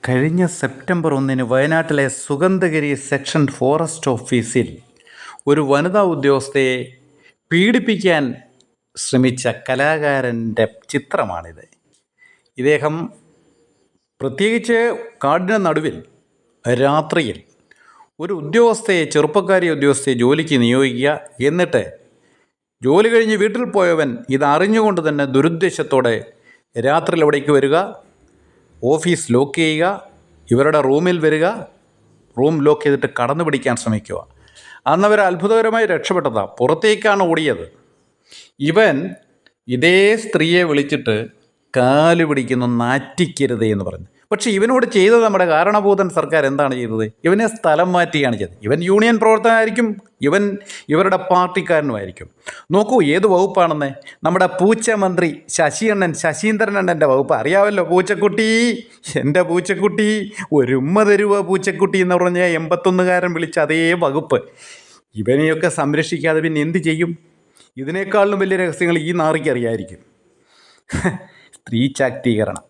കഴിഞ്ഞ സെപ്റ്റംബർ 1 വയനാട്ടിലെ Sugandhagiri section forest ഓഫീസിൽ ഒരു വനിതാ ഉദ്യോഗസ്ഥയെ പീഡിപ്പിക്കാൻ ശ്രമിച്ച കലാകാരൻ്റെ ചിത്രമാണിത്. ഇദ്ദേഹം പ്രത്യേകിച്ച് കാടിന് നടുവിൽ രാത്രിയിൽ ഒരു ചെറുപ്പക്കാരി ഉദ്യോഗസ്ഥയെ ജോലിക്ക് നിയോഗിക്കുക, എന്നിട്ട് ജോലി കഴിഞ്ഞ് വീട്ടിൽ പോയവൻ ഇതറിഞ്ഞുകൊണ്ട് തന്നെ ദുരുദ്ദേശത്തോടെ രാത്രിയിൽ അവിടേക്ക് വരിക, ഓഫീസ് ലോക്ക് ചെയ്യുക, ഇവരുടെ റൂമിൽ വരിക, റൂം ലോക്ക് ചെയ്തിട്ട് കടന്നു പിടിക്കാൻ ശ്രമിക്കുക. അന്നവർ അത്ഭുതകരമായി രക്ഷപ്പെട്ടതാണ്. പുറത്തേക്കാണ് ഓടിയത്. ഇവൻ ഇതേ സ്ത്രീയെ വിളിച്ചിട്ട് കാല് പിടിക്കുന്നു, നാറ്റിക്കരുതേ എന്ന് പറഞ്ഞു. പക്ഷേ ഇവനോട് ചെയ്തത് നമ്മുടെ കാരണഭൂതൻ സർക്കാർ എന്താണ് ചെയ്തത്? ഇവനെ സ്ഥലം മാറ്റുകയാണ് ചെയ്തത്. ഇവൻ യൂണിയൻ പ്രവർത്തകനായിരിക്കും, ഇവരുടെ പാർട്ടിക്കാരനുമായിരിക്കും. നോക്കൂ ഏത് വകുപ്പാണെന്ന്. നമ്മുടെ പൂച്ച മന്ത്രി ശശീന്ദ്രൻ അണ്ണൻ്റെ വകുപ്പ് അറിയാമല്ലോ. പൂച്ചക്കുട്ടി, എൻ്റെ പൂച്ചക്കുട്ടി, ഒരു ഉമ്മ തരുവ പൂച്ചക്കുട്ടി എന്ന് പറഞ്ഞാൽ 81കാരൻ വിളിച്ച അതേ വകുപ്പ്. ഇവനെയൊക്കെ സംരക്ഷിക്കാതെ പിന്നെ എന്ത് ചെയ്യും? ഇതിനേക്കാളും വലിയ രഹസ്യങ്ങൾ ഈ നാറിക്ക് അറിയായിരിക്കും. സ്ത്രീ ശാക്തീകരണം.